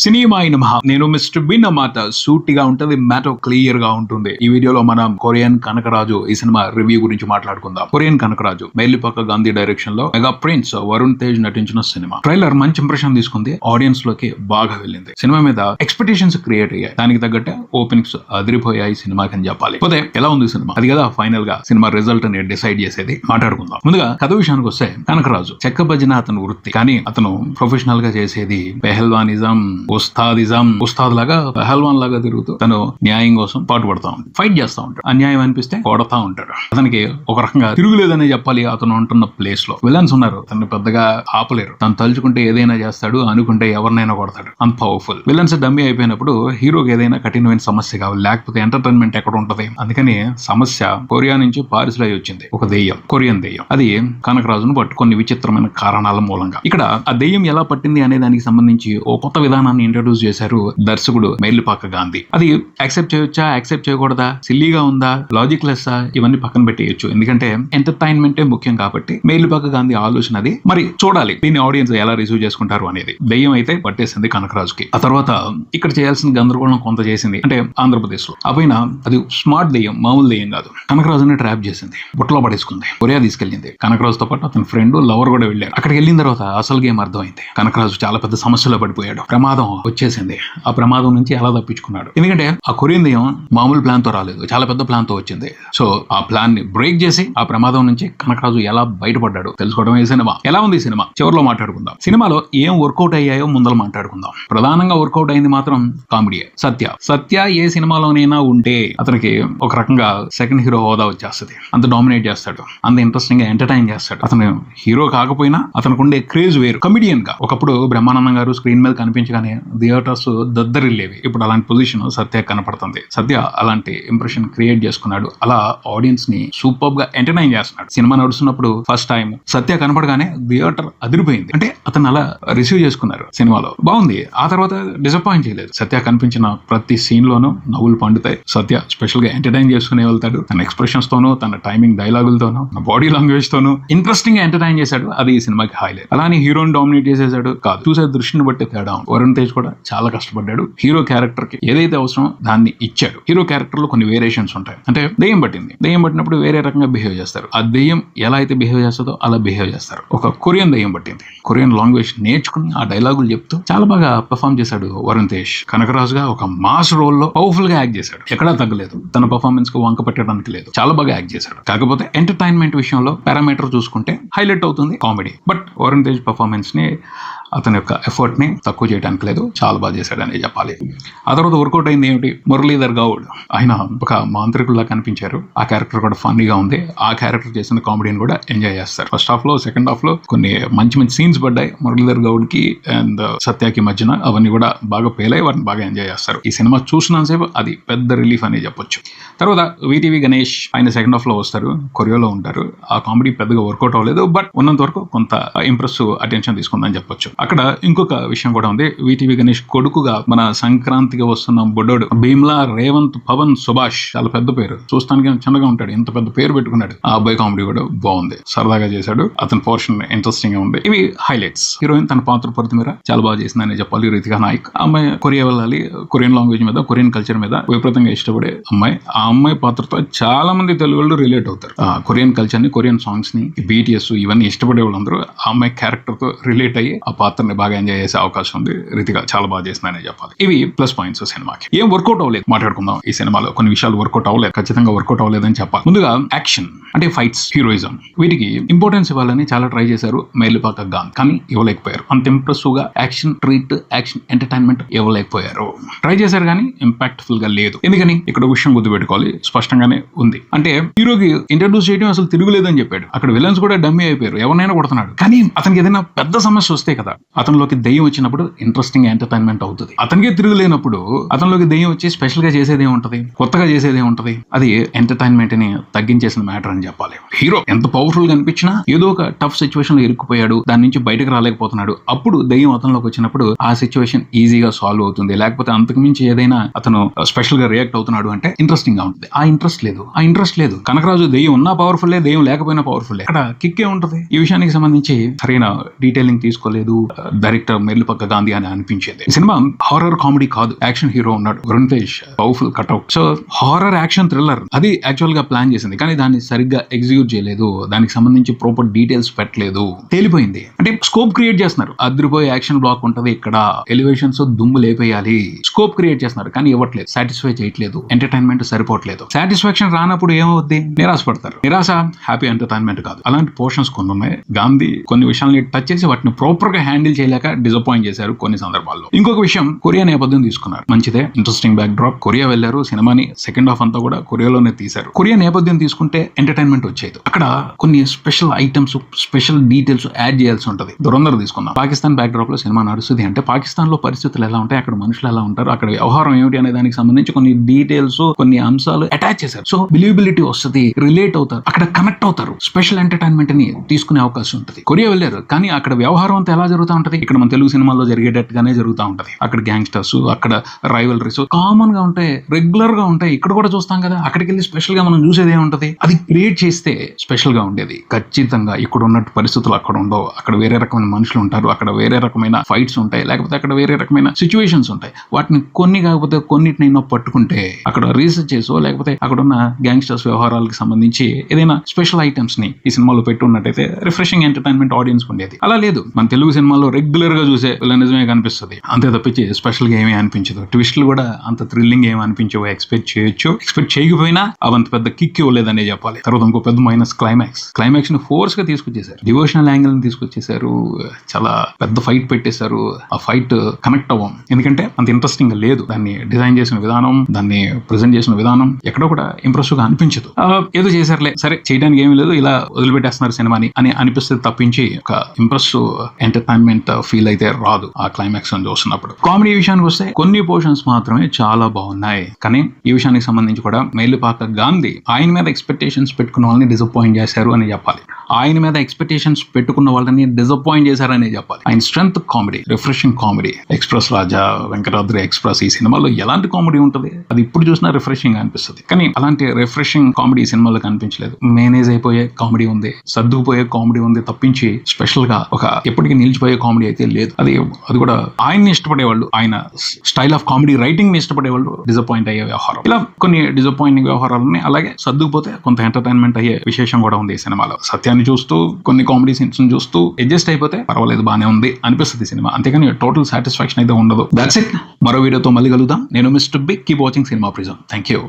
Cinema అయిన మహా నేను మిస్టర్ బిన్ అన్నమాట. సూటిగా ఉంటది, మ్యాటర్ క్లియర్ గా ఉంటుంది. ఈ వీడియోలో మనం కొరియన్ కనకరాజు ఈ సినిమా రివ్యూ గురించి మాట్లాడుకుందాం. కొరియన్ కనకరాజు మేలిపాక గాంధీ డైరెక్షన్ లో మెగా ప్రిన్స్ వరుణ్ తేజ్ నటించిన సినిమా. ట్రైలర్ మంచి ఇంప్రెషన్ తీసుకుంది, ఆడియన్స్ లోకి బాగా వెళ్ళింది. సినిమా మీద ఎక్స్పెక్టేషన్స్ క్రియేట్ అయ్యాయి, దానికి తగ్గట్టే ఓపెనింగ్స్ అదిరిపోయాయి సినిమాకి అని చెప్పాలి. పోతే ఎలా ఉంది సినిమా, అది కదా ఫైనల్ గా సినిమా రిజల్ట్ ని డిసైడ్ చేసేది. మాట్లాడుకుందాం. ముందుగా కథ విషయానికి వస్తే కనకరాజు చెక్క భజన అతను వృత్తి, కానీ అతను ప్రొఫెషనల్ గా చేసేది పెహల్వానిజం, ఉస్తాద్ లాగా పెహల్వాన్ లాగా తిరుగుతూ తను న్యాయం కోసం పాటుపడతా ఉంటాడు, ఫైట్ చేస్తా ఉంటాడు. అన్యాయం అనిపిస్తే కొడతా ఉంటాడు. అతనికి ఒక రకంగా తిరుగులేదనే చెప్పాలి. అతను ఉంటున్న ప్లేస్ లో విలన్స్ ఉన్నారు, తను పెద్దగా ఆపలేరు. తను తలుచుకుంటే ఏదైనా చేస్తాడు, అనుకుంటే ఎవరినైనా కొడతాడు. అంత పవర్ఫుల్. విలన్స్ డమ్మీ అయిపోయినప్పుడు హీరోకి ఏదైనా కఠినమైన సమస్య కావాలి, లేకపోతే ఎంటర్టైన్మెంట్ ఎక్కడ ఉంటది. అందుకని సమస్య కొరియా నుంచి పారిస్ లో వచ్చింది. ఒక దెయ్యం, కొరియన్ దెయ్యం. అది కనకరాజును పట్టు కొన్ని విచిత్రమైన కారణాల మూలంగా. ఇక్కడ ఆ దెయ్యం ఎలా పట్టింది అనే దానికి సంబంధించి ఓ కొత్త విధానాన్ని ఇంట్రడ్యూస్ చేశారు దర్శకుడు మేలిపాక గాంధీ. అది యాక్సెప్ట్ చేయొచ్చా, యాక్సెప్ట్ చేయకూడదా, సిల్లీగా ఉందా, లాజిక్ లెస్సా, ఇవన్నీ పక్కన పెట్టేయచ్చు. ఎందుకంటే ఎంటర్టైన్మెంటే ముఖ్యం కాబట్టి మేలిపాక గాంధీ ఆలోచన అది. మరి చూడాలి దీన్ని ఆడియన్స్ ఎలా రిసీవ్ చేసుకుంటారు అనేది. దెయ్యం అయితే పట్టేసింది కనకరాజుకి. ఆ తర్వాత ఇక్కడ చేయాల్సిన గందరగోళం కొంత చేసింది. అంటే ఆంధ్రప్రదేశ్ లో అపోయిన అది స్మార్ట్ దెయ్యం, మామూలు దెయ్యం కాదు. కనకరాజుని ట్రాప్ చేసింది, బుట్టలో పడేసుకుంది, కొరియా తీసుకెళ్లింది. కనకరాజుతో పాటు అతని ఫ్రెండ్, లవర్ కూడా వెళ్ళారు. అక్కడికి వెళ్ళిన తర్వాత అసలు గేమ్ అర్థమైంది. కనకరాజు చాలా పెద్ద సమస్యలో పడిపోయాడు. ప్రమాదం వచ్చేసింది. ఆ ప్రమాదం నుంచి ఎలా తప్పించుకున్నాడు? ఎందుకంటే ఆ కొరియన్ దెయ్యం మామూలు ప్లాన్ తో రాలేదు, చాలా పెద్ద ప్లాన్ తో వచ్చింది. సో ఆ ప్లాన్ ని బ్రేక్ చేసి ఆ ప్రమాదం నుంచి కనకరాజు ఎలా బయటపడ్డాడు తెలుసుకోవడమే సినిమా. ఎలా ఉంది సినిమా చివరిలో మాట్లాడుకుందాం. సినిమాలో ఏం వర్కౌట్ అయ్యాయో ముందర మాట్లాడుకుందాం. ప్రధానంగా వర్కౌట్ అయింది మాత్రం కామెడీ. సత్య ఏ సినిమాలోనైనా ఉంటే అతనికి ఒక రకంగా సెకండ్ హీరో హోదా వచ్చేస్తుంది. అంత డామినేట్ చేస్తాడు, అంత ఇంట్రెస్టింగ్ గా ఎంటర్టైన్ చేస్తాడు. అతను హీరో కాకపోయినా అతనికి ఉండే క్రేజ్ వేరు. కమిడియన్ గా ఒకప్పుడు బ్రహ్మానందం గారు స్క్రీన్ మీద కనిపించగానే థియేటర్స్ దద్దరిల్లేవి. ఇప్పుడు అలాంటి పొజిషన్ సత్య కనపడుతుంది. సత్య అలాంటి ఇంప్రెషన్ క్రియేట్ చేసుకున్నాడు. అలా ఆడియన్స్ ని సూపర్ గా ఎంటర్టైన్ చేస్తున్నాడు. సినిమా నడుస్తున్నప్పుడు ఫస్ట్ టైం సత్య కనపడగానే థియేటర్ అదిరిపోయింది. అంటే అతను అలా రిసీవ్ చేసుకున్నారు. సినిమాలో బాగుంది. ఆ తర్వాత డిసప్పాయింట్ చేయలేదు. సత్య కనిపించిన ప్రతి సీన్ లోనూ నవ్వులు పండుతాయి. సత్య స్పెషల్ గా ఎంటర్టైన్ చేసుకునే వెళ్తాడు. తన ఎక్స్ప్రెషన్స్ తోనూ, తన టైమింగ్ డైలాగులతోనూ, బాడీ లాంగ్వేజ్ తోనూ ఇంట్రెస్టింగ్ గా ఎంటర్టైన్ చేశాడు. అది ఈ సినిమాకి హైలైట్. అలానే హీరోని డామినేట్ చేసేసాడు కాదు, చూసే దృష్టిని బట్టి తేడా. వరుణ్ తేజ్ కూడా చాలా కష్టపడ్డాడు. హీరో క్యారెక్టర్ కి ఏదైతే అవసరం దాన్ని ఇచ్చాడు. హీరో క్యారెక్టర్ లో కొన్ని వేరియేషన్స్ ఉంటాయి. అంటే దెయ్యం పట్టింది, దెయ్యం పట్టినప్పుడు వేరే రకంగా బిహేవ్ చేస్తారు. ఆ దెయ్యం ఎలా అయితే బిహేవ్ చేస్తుందో అలా బిహేవ్ చేస్తారు. ఒక కొరియన్ దెయ్యం పట్టింది, కొరియన్ లాంగ్వేజ్ నేర్చుకుని ఆ డైలాగులు చెప్తూ చాలా బాగా పెర్ఫార్మ్ చేశాడు వరుణ్ తేజ్. కనకరాజుగా ఒక మాస్ రోల్ లో పవర్ఫుల్ గా యాక్ట్ చేశాడు. ఎక్కడా తగ్గలేదు, తన పర్ఫార్మెన్స్ కు వంక పెట్టడానికి లేదు. చాలా బాగా యాక్ట్ చేశాడు. కాకపోతే ఎంటర్టైన్మెంట్ విషయంలో పారామీటర్ చూసుకుంటే హైలైట్ అవుతుంది comedy. But Varun Tej performance ని, అతని యొక్క ఎఫర్ట్ ని తక్కువ చేయడానికి లేదు. చాలా బాగా చేశాడని చెప్పాలి. ఆ తర్వాత వర్కౌట్ అయింది ఏమిటి, మురళీధర్ గౌడ్. ఆయన ఒక మాంత్రికుల్లా కనిపించారు. ఆ క్యారెక్టర్ కూడా ఫన్నీగా ఉంది. ఆ క్యారెక్టర్ చేసిన కామెడీని కూడా ఎంజాయ్ చేస్తారు. ఫస్ట్ హాఫ్ లో, సెకండ్ హాఫ్ లో కొన్ని మంచి మంచి సీన్స్ పడ్డాయి మురళీధర్ గౌడ్ కి అండ్ సత్యకి మధ్యన. అవన్నీ కూడా బాగా పేలాయి, వాటిని బాగా ఎంజాయ్ చేస్తారు. ఈ సినిమా చూసినంతసేపు అది పెద్ద రిలీఫ్ అని చెప్పొచ్చు. తర్వాత వీటీవీ గణేష్, ఆయన సెకండ్ హాఫ్ లో వస్తారు, కొరియాలో ఉంటారు. ఆ కామెడీ పెద్దగా వర్కౌట్ అవ్వలేదు, బట్ ఉన్నంత వరకు కొంత ఇంప్రెసివ్ అటెన్షన్ తీసుకుందని చెప్పొచ్చు. అక్కడ ఇంకొక విషయం కూడా ఉంది. వీటీవీ గణేష్ కొడుకుగా మన సంక్రాంతికి వస్తున్న బొడ్డోడు భీమ్లా రేవంత్ పవన్ సుభాష్, చాలా పెద్ద పేరు, చూస్తానికి చిన్నగా ఉంటాడు, ఇంత పెద్ద పేరు పెట్టుకున్నాడు. ఆ అబ్బాయి కామెడీ కూడా బాగుంది, సరదాగా చేశాడు. అతని పోర్షన్ ఇంట్రెస్టింగ్ గా ఉంది. ఇవి హైలైట్స్. హీరోయిన్ తన పాత్ర పొరితిమీర చాలా బాగా చేసిందని చెప్పాలి. రితికా నాయక్. ఆ అమ్మాయి కొరియా వెళ్ళాలి, కొరియన్ లాంగ్వేజ్ మీద, కొరియన్ కల్చర్ మీద విపరీతంగా ఇష్టపడే అమ్మాయి. ఆ అమ్మాయి పాత్రతో చాలా మంది తెలుగు వాళ్ళు రిలేట్ అవుతారు. ఆ కొరియన్ కల్చర్ ని, కొరియన్ సాంగ్స్ ని, బీటీఎస్ ఇవన్నీ ఇష్టపడే వాళ్ళందరూ ఆ అమ్మాయి క్యారెక్టర్ తో రిలేట్ అయ్యి ఆ పాత్రని బాగా ఎంజాయ్ చేసే అవకాశం ఉంది. రితిక చాలా బాగా చేసిందని చెప్పాలి. ఇవి ప్లస్ పాయింట్స్ సినిమాకి. ఏం వర్కౌట్ అవ్వలేదు మాట్లాడుకుందాం. ఈ సినిమాలో కొన్ని విషయాలు వర్కౌట్ అవ్వలేదు, ఖచ్చితంగా వర్కౌట్ అవ్వలేదని చెప్పాలి. ముందుగా యాక్షన్ అంటే ఫైట్స్, హీరోయిజం, వీటికి ఇంపార్టెన్స్ ఇవ్వాలని చాలా ట్రై చేశారు మేలిపాక గాంధీ, కానీ ఇవ్వలేకపోయారు. అంత ఇంప్రెసివ్ గా యాక్షన్ ట్రీట్, యాక్షన్ ఎంటర్టైన్మెంట్ ఇవ్వలేకపోయారు. ట్రై చేశారు కానీ ఇంపాక్ట్ఫుల్ గా లేదు. ఎందుకని ఇక్కడ విషయం గుర్తుపెట్టుకోవాలి, స్పష్టంగానే ఉంది. అంటే హీరోకి ఇంట్రడ్యూస్ చేయడం అసలు తిరుగులేదని చెప్పాడు. అక్కడ విలన్స్ కూడా డమ్మీ అయిపోయారు, ఎవరినైనా కొడుతున్నాడు. కానీ అతనికి ఏదైనా పెద్ద సమస్య వస్తే కదా, అతనిలోకి దెయ్యం వచ్చినప్పుడు ఇంట్రెస్టింగ్ ఎంటర్టైన్మెంట్ అవుతుంది. అతనికే తిరుగులేనప్పుడు అతనిలోకి దెయ్యం వచ్చి స్పెషల్ గా చేసేది ఏముంటది, కొత్తగా చేసేది ఏముంటది, అది ఎంటర్టైన్మెంట్ ని తగ్గించేసిన మ్యాటర్ అని చెప్పాలి. హీరో ఎంత పవర్ఫుల్ గా అనిపించినా ఏదో ఒక టఫ్ సిచ్యువేషన్ లో ఇరుక్కుపోయాడు, దాని నుంచి బయటకు రాలేకపోతున్నాడు. అప్పుడు దెయ్యం అతనిలోకి వచ్చినప్పుడు ఆ సిచ్యువేషన్ ఈజీగా సాల్వ్ అవుతుంది. లేకపోతే అంతకు మించి ఏదైనా అతను స్పెషల్ గా రియాక్ట్ అవుతున్నాడు అంటే ఇంట్రెస్టింగ్ గా ఉంటుంది. ఆ ఇంట్రెస్ట్ లేదు. కనకరాజు దెయ్యం ఉన్నా పవర్ఫుల్, దెయ్యం లేకపోయినా పవర్ఫుల్. అక్కడ కిక్ ఏ ఉంటది. ఈ విషయానికి సంబంధించి సరైన డీటెయిలింగ్ తీసుకోలేదు, డైరెక్టర్ మెర్లిపక్క గాంధీ అని అనిపించింది. ఈ సినిమా హారర్ కామెడీ కాదు, యాక్షన్ హీరో ఉన్నాడు Varun Tej, powerful cutout. So horror action thriller అది యాక్చువల్ గా ప్లాన్ చేసింది, కానీ దాన్ని సరిగ్గా ఎగ్జిక్యూట్ చేయలేదు, దానికి సంబంధించి ప్రాపర్ డీటెయిల్స్ పెట్టలేదు, తేలిపోయింది. అంటే స్కోప్ క్రియేట్ చేస్తున్నారు, అదిరిపోయే యాక్షన్ బ్లాక్ ఉంటది, ఇక్కడ ఎలివేషన్స్ దుమ్ము లేపేయాలి, స్కోప్ క్రియేట్ చేస్తున్నారు, కానీ ఇవ్వట్లేదు, సాటిస్ఫై చేయట్లేదు, ఎంటర్టైన్మెంట్ సరిపోవట్లేదు. సాటిస్ఫాక్షన్ రానప్పుడు ఏమవుద్ది, నిరాశపడతారు. నిరాశ హ్యాపీ ఎంటర్టైన్మెంట్ కాదు. అలాంటి పోర్షన్స్ కొన్ని ఉన్నాయి. గాంధీ కొన్ని విషయాలని టచ్ చేసి వాటిని ప్రాపర్ గా హ్యాండిల్ చేయలేక డిసప్పాయింట్ చేశారు కొన్ని సందర్భాల్లో. ఇంకొక విషయం, కొరియా నేపథ్యం తీసుకున్నారు, మంచిదే, ఇంట్రెస్టింగ్ బ్యాక్ డ్రాప్. కొరియా వెళ్లారు, సినిమాని సెకండ్ హాఫ్ అంతా కూడా కొరియాలోనే తీశారు. కొరియా నేపథ్యం తీసుకుంటే ఎంటర్టైన్మెంట్ వచ్చేది. అక్కడ కొన్ని special items, special details add చేయాల్సి ఉంటుంది. దురంధర్ తీసుకున్నాం, పాకిస్తాన్ బ్యాక్ డ్రాప్ లో సినిమా నడుస్తుంది అంటే పాకిస్తాన్ లో పరిస్థితులు ఎలా ఉంటాయి, అక్కడ మనుషులు ఎలా ఉంటారు, అక్కడ వ్యవహారం ఏమిటి అనే దానికి సంబంధించి కొన్ని డీటెయిల్స్, కొన్ని అంశాలు అటాచ్ చేశారు. సో బిలీవబిలిటీ వస్తుంది, రిలేట్ అవుతారు, అక్కడ కనెక్ట్ అవుతారు, స్పెషల్ ఎంటర్టైన్మెంట్ ని తీసుకునే అవకాశం ఉంటుంది. కొరియా వెళ్ళారు, కానీ అక్కడ వ్యవహారం అంతా ఎలా జరుగుతూ ఉంటది, ఇక్కడ మన తెలుగు సినిమాల్లో జరిగేటట్టుగానే జరుగుతూ ఉంటది. అక్కడ గ్యాంగ్స్టర్స్, అక్కడ రైవలరీస్ కామన్ గా ఉంటాయి, రెగ్యులర్ గా ఉంటాయి. ఇక్కడ కూడా చూస్తాం కదా, అక్కడికి వెళ్ళి స్పెషల్ గా మనం చూసేది ఏముంటది, అది క్రియేట్ చేస్తే స్పెషల్ గా ఉండేది. ఖచ్చితంగా ఇక్కడ ఉన్నట్టు పరిస్థితులు అక్కడ ఉండవు. అక్కడ వేరే రకమైన మనుషులు ఉంటారు, అక్కడ వేరే రకమైన ఫైట్స్ ఉంటాయి, లేకపోతే అక్కడ వేరే రకమైన సిచ్యువేషన్స్ ఉంటాయి. వాటిని కొన్ని కాకపోతే కొన్నిటినైనా పట్టుకుంటే అక్కడ రీసెర్చ్ చేసో, లేకపోతే అక్కడ ఉన్న గ్యాంగ్స్టర్స్ వ్యవహారాలకు సంబంధించి ఏదైనా స్పెషల్ ఐటమ్స్ ని ఈ సినిమాలో పెట్టున్నట్టయితే రిఫ్రెషింగ్ ఎంటర్టైన్మెంట్ ఆడియన్స్ ఉండేది. అలా లేదు, మన తెలుగు సినిమాలో రెగ్యులర్ గా చూసే నిజమే కనిపిస్తుంది, అంతే తప్పించి స్పెషల్ గా ఏమీ అనిపించదు. ట్విస్ట్లు కూడా అంత థ్రిల్లింగ్ ఏమి అనిపించవు. ఎక్స్పెక్ట్ చేయొచ్చు, ఎక్స్పెక్ట్ చేయకపోయినా అవంత పెద్ద కిక్ ఇవ్వలేదనే చెప్పాలి. తర్వాత ఇంకో పెద్ద మైనస్ క్లైమాక్స్ ని ఫోర్స్ గా తీసుకొచ్చేసారు, డివోషనల్ యాంగిల్ ని తీసుకొచ్చేసారు, చాలా పెద్ద ఫైట్ పెట్టేశారు. ఆ ఫైట్ కనెక్ట్ అవ్వం, ఎందుకంటే అంత ఇంట్రెస్టింగ్ గా లేదు. దాన్ని డిజైన్ చేసిన విధానం, దాన్ని ప్రెజెంట్ చేసిన విధానం ఎక్కడ కూడా ఇంప్రెసివ్ గా అనిపించదు. ఏదో చేశారులే, సరే చేయడానికి ఏమీ లేదు, ఇలా వదిలిపెట్టేస్తున్నారు సినిమాని అని అనిపిస్తుంది తప్పించి ఒక ఇంప్రెసివ్ ఎంటర్టైన్మెంట్ ఫీల్ అయితే రాదు ఆ క్లైమాక్స్ అని చూస్తున్నప్పుడు. కామెడీ విషయానికి వస్తే కొన్ని పోర్షన్స్ మాత్రమే చాలా బాగున్నాయి, కానీ ఈ విషయానికి సంబంధించి కూడా మేలిపాక గాంధీ ఆయన మీద ఎక్స్పెక్టేషన్స్ పెట్టుకున్న వాళ్ళని డిసప్పాయింట్ చేశారు అని చెప్పాలి. ఆయన మీద ఎక్స్పెక్టేషన్స్ పెట్టుకున్న వాళ్ళని డిసప్పాయింట్ చేశారని చెప్పాలి. ఆయన strength comedy, refreshing comedy, express Raja, Venkatadri express, ఈ సినిమాలో ఎలాంటి కామెడీ ఉంటుంది, అది ఇప్పుడు చూసినా రిఫ్రెషింగ్ అనిపిస్తుంది. కానీ అలాంటి రిఫ్రెషింగ్ కామెడీ ఈ సినిమాలో కనిపించలేదు. మేనేజ్ అయిపోయే కామెడీ ఉంది, సర్దుకుపోయే కామెడీ ఉంది తప్పించి స్పెషల్ గా ఒక ఎప్పటికీ నిలిచిపోయే కామెడీ అయితే లేదు. అది కూడా ఆయన్ని ఇష్టపడేవాళ్ళు, ఆయన స్టైల్ ఆఫ్ కామెడీ రైటింగ్ ని ఇష్టపడేవాళ్ళు డిసప్పాయింట్ అయ్యే వ్యవహారం. ఇలా కొన్ని డిసప్పాయింటింగ్ వ్యవహారాలని, అలాగే సర్దుకుపోతే కొంత ఎంటర్టైన్మెంట్ అయ్యే విశేషం కూడా ఉంది ఈ సినిమాలో. సత్యాన్ని చూస్తూ, కొన్ని కామెడీ సీన్స్ చూస్తూ అడ్జస్ట్ అయిపోతే పర్వాలేదు, బానే ఉంది అనిపిస్తుంది సినిమా. అంతేకాని టోటల్ సాటిస్ఫాక్షన్ అయితే ఉండదు. That's it. మరో వీడియోతో మళ్ళీ కలుద్దాం. నేను mister Big. Keep watching Cinema Prism. Thank you.